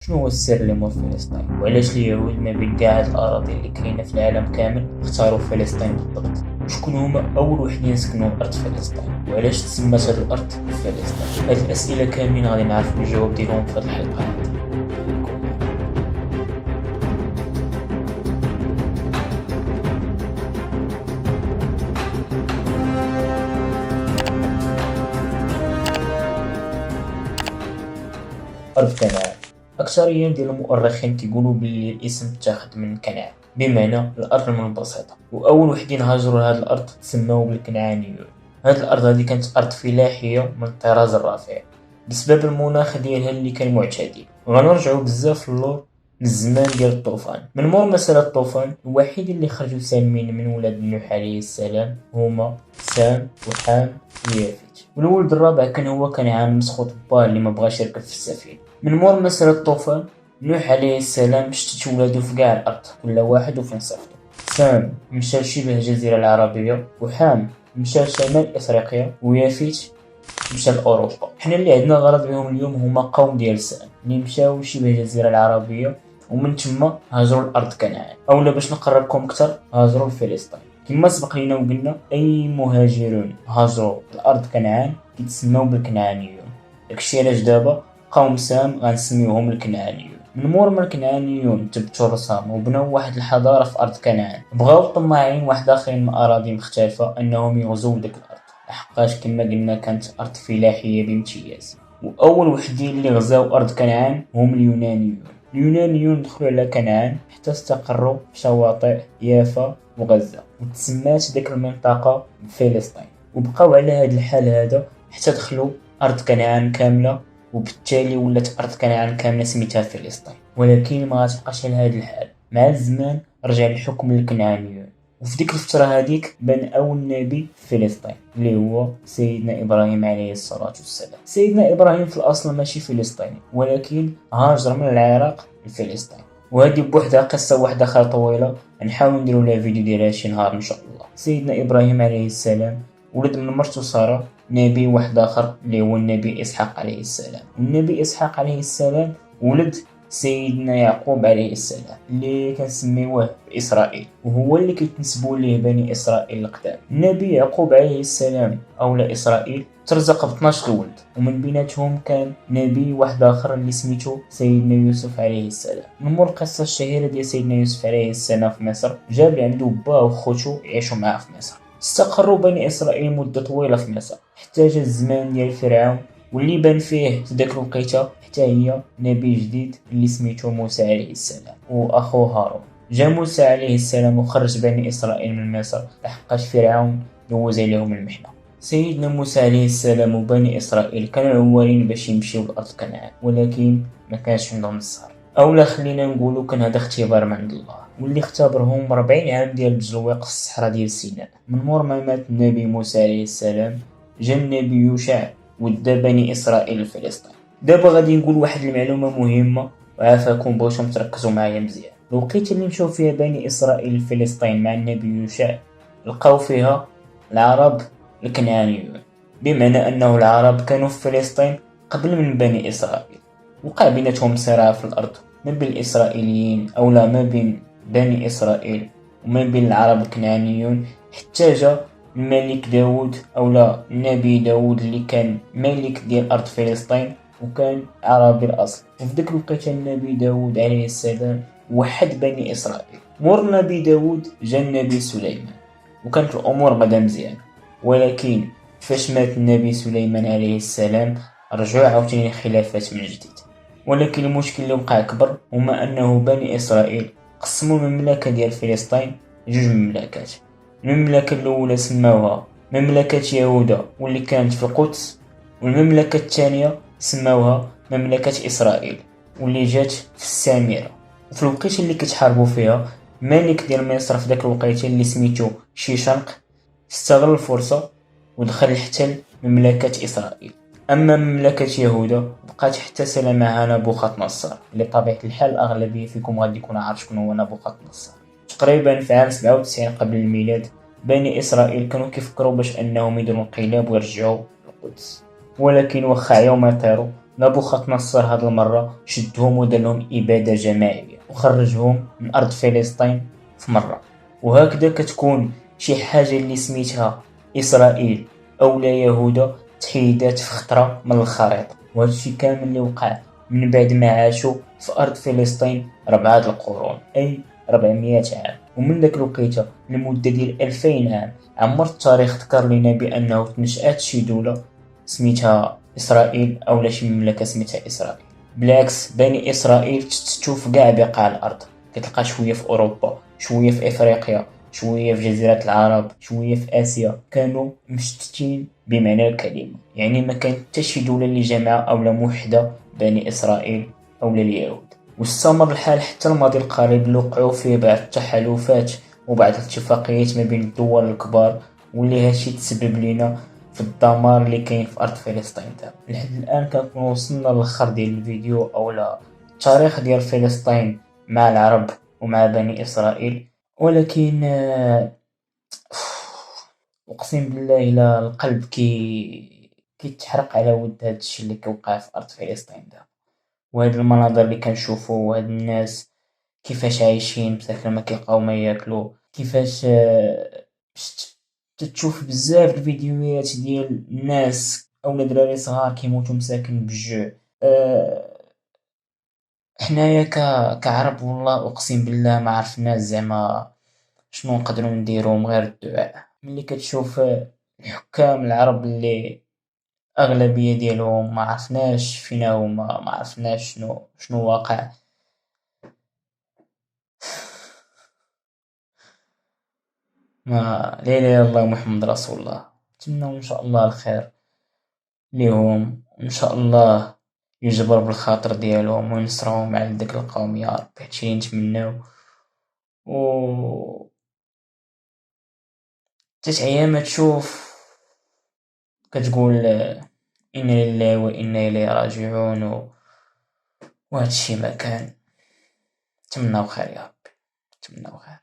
شنو هو السر اللي مور فلسطين وعلاش اليهود ما بين كاع هاد الاراضي اللي كاينه في العالم كامل اختاروا فلسطين بالضبط؟ وشكون هما اول وحدين سكنوا ارض فلسطين وعلاش تسمات هاد الارض فلسطين؟ هاد الاسئله كاملين غادي نعرفوا الجواب ديالهم في هاد الحلقه هادي. أرض كنعان، أكثرية ديال المؤرخين كيقولوا بلي الاسم تاخد من كنعان بمعنى الأرض المنبسطة، وأول وحدين هاجروا لهاد الأرض تسماو بالكنعانيون. هاد الأرض هادي كانت أرض فلاحية من الطراز الرفيع بسبب المناخ ديالها اللي كان معتدل. وغنرجعوا بزاف اللور للزمان ديال الطوفان. من مور مسألة الطوفان الوحيد اللي خرجوا سالمين من ولاد نوح عليه السلام هما سام وحام ويافيت، والولد الرابع كان هو كنعان مسخوط باه اللي ما بغاش يركب في السفينة. من مور مسألة الطوفان نوح عليه السلام شتت ولادو في كاع الأرض كل واحد وفين صيفطو. سام مشى لشبه الجزيرة العربية، وحام مشى لشمال إفريقيا، ويافيت مشى لأوروبا. حنا اللي عندنا غرض بهم اليوم هما قوم ديال سام اللي مشاو لشبه الجزيرة العربية ومن تما هاجروا لأرض كنعان، أولا باش نقربكم أكثر هاجروا لفلسطين. كما سبق لينا وقلنا أي مهاجرون هاجروا لأرض كنعان كيتسموا بالكنعانيون، داكشي علاش دابا قوم سام غنسميوهم الكنعانيون. من مور ما الكنعانيون تبتوا راسهم وبناو واحد الحضاره في ارض كنعان، بغاو الطماعين واحد اخرين من اراضي مختلفه انهم يغزوا ديك الارض، لحقاش كما قلنا كانت ارض فلاحيه بامتياز. واول وحدين اللي غزاو ارض كنعان هم اليونانيون. اليونانيون دخلوا على كنعان حتى استقروا في شواطئ يافا وغزه، وتسمات ديك المنطقه فلسطين، وبقاو على هذا الحال هذا حتى دخلوا ارض كنعان كامله، وبالتالي ولات أرض كنعان كاملة سميتها فلسطين. ولكن ما غتبقاش على هذا الحال، مع الزمان رجع الحكم للكنعانيون، وفي ديك الفترة هذيك بان أول نبي في فلسطين اللي هو سيدنا إبراهيم عليه الصلاة والسلام. سيدنا إبراهيم في الأصل ماشي فلسطيني، ولكن هاجر من العراق لفلسطين، وهذه بوحدها قصة واحدة خا طويلة نحاول نديرو لها فيديو ديالها شي نهار إن شاء الله. سيدنا إبراهيم عليه السلام ولد من مرته سارة نبي واحد اخر اللي هو النبي اسحاق عليه السلام. والنبي اسحاق عليه السلام ولد سيدنا يعقوب عليه السلام اللي كنسميوه باسرائيل، وهو اللي كيتنسبوا ليه بني اسرائيل القدام. النبي يعقوب عليه السلام اولا اسرائيل ترزق ب 12 ولد، ومن بيناتهم كان نبي واحد اخر اللي سميتو سيدنا يوسف عليه السلام. من مور القصه الشهيره ديال سيدنا يوسف عليه السلام في مصر، جاب عنده باه وخوتو يعيشوا معاه في مصر. استقروا بني إسرائيل مدة طويلة في مصر حتى جا الزمان ديال فرعون، واللي بان فيه في داك الوقيته حتى هي نبي جديد اللي سميتو موسى عليه السلام واخوه هارون. جا موسى عليه السلام وخرج بني إسرائيل من مصر لحقاش فرعون دوز عليهم المحنة. سيدنا موسى عليه السلام وبني إسرائيل كانوا عوالين باش يمشيو لأرض كنعان، ولكن ما كانش عندهم الصبر، اولا خلينا نقولوا كان هذا اختبار من عند الله، واللي اختبرهم 40 عام ديال التجلويق في الصحراء ديال سيناء. من مور ما مات النبي موسى عليه السلام جا النبي يوشع ودا بني اسرائيل لفلسطين. دابا غادي نقول واحد المعلومه مهمه وعافاكم بغيتكم تركزوا معايا مزيان. الوقيته اللي مشاو فيها بني اسرائيل لفلسطين مع النبي يوشع لقاو فيها العرب الكنعانيون، بمعنى انه العرب كانوا في فلسطين قبل من بني اسرائيل. وقع بيناتهم صراع في الارض ما بين الاسرائيليين اولا ما بين بني اسرائيل وما بين العرب الكنعانيون، حتى جا الملك داود اولا النبي داود اللي كان ملك ديال ارض فلسطين وكان عربي الاصل. وفي ديك الوقيته النبي داود عليه السلام وحد بني اسرائيل. مور النبي داود جا النبي سليمان وكانت الامور غدا مزيان، ولكن فاش مات النبي سليمان عليه السلام رجعوا عاوتاني الخلافات من جديد. ولكن المشكل اللي وقع كبر هما انه بني اسرائيل قسموا المملكه ديال فلسطين جوج مملكات. المملكه الاولى سماوها مملكه يهوذا واللي كانت في القدس، والمملكه الثانيه سماوها مملكه اسرائيل واللي جات في السامره. وفي الوقيته اللي كيتحاربوا فيها ملك ديال مصر في داك الوقيته اللي سميتو شيشنق استغل الفرصه ودخل احتل مملكه اسرائيل. اما مملكه يهوذا بقات حتى سلمها نبوخذ نصر، اللي بطبيعه الحال الاغلبيه فيكم غادي يكون عارف شكون هو نبوخذ نصر. تقريبا في عام 97 قبل الميلاد بني اسرائيل كانوا كيفكروا باش انهم يديروا انقلاب ويرجعوا القدس، ولكن واخا يوم يطيروا نبوخذ نصر هاد المرة شدهم ودار لهم إبادة جماعية وخرجهم من أرض فلسطين في مرة. وهكذا كتكون شي حاجة اللي سميتها إسرائيل أو لا يهودا تحيدات في خطرة من الخريطة. وهذا الشيء كامل اللي وقع من بعد ما عاشوا في أرض فلسطين 4 القرون، أي 400 عام. ومن ذاك الوقيته لمدة ديال 2000 عام عمر التاريخ ذكر لنا بأنه تنشأت شي دولة سميتها إسرائيل أو لا شي مملكة سميتها إسرائيل. بالعكس بني إسرائيل تشوف كاع بقاع الأرض، كتلقى شوية في أوروبا، شوية في إفريقيا، شوية في جزيرة العرب، شوية في آسيا. كانوا مشتتين بمعنى الكلمة، يعني ما كان حتى شي دولة اللي جامعة أو لا موحدة بني إسرائيل أو لا اليهود. واستمر الحال حتى الماضي القريب اللي وقعوا فيه بعض التحالفات وبعض الاتفاقيات ما بين الدول الكبار، واللي هادشي تسبب لنا في الدمار اللي كاين في ارض فلسطين دابا. لحد الان كنكون وصلنا للاخر ديال الفيديو او لا التاريخ ديال فلسطين مع العرب ومع بني اسرائيل. ولكن اقسم بالله الى القلب كيتحرق على ود هذا الشيء اللي كيوقع في ارض فلسطين دابا، وهاد المناظر اللي كنشوفو وهاد الناس كيفاش عايشين مساكن ما كيلقاو ما ياكلوا، كيفاش تتشوف بزاف الفيديوهات ديال الناس اولا دراري صغار كيموتوا مساكن بالجوع. حنايا كعرب والله اقسم بالله ما عرفناش زعما شنو نقدروا نديرو غير الدعاء. ملي كتشوف الحكام العرب اللي اغلبيه ديالهم ما عرفناش فينا هما، ما عرفناش شنو واقع. ما لا اله الا الله محمد رسول الله. نتمنوا ان شاء الله الخير ليهم، وان شاء الله يجبر بالخاطر ديالهم وينصرهم على ديك القوم يا رب. هادشي اللي نتمناو. و تتعيا ما تشوف كتقول إنا لله وإنا إليه راجعون وهادشي ما كان. نتمناو خير يا ربي، نتمناو خير.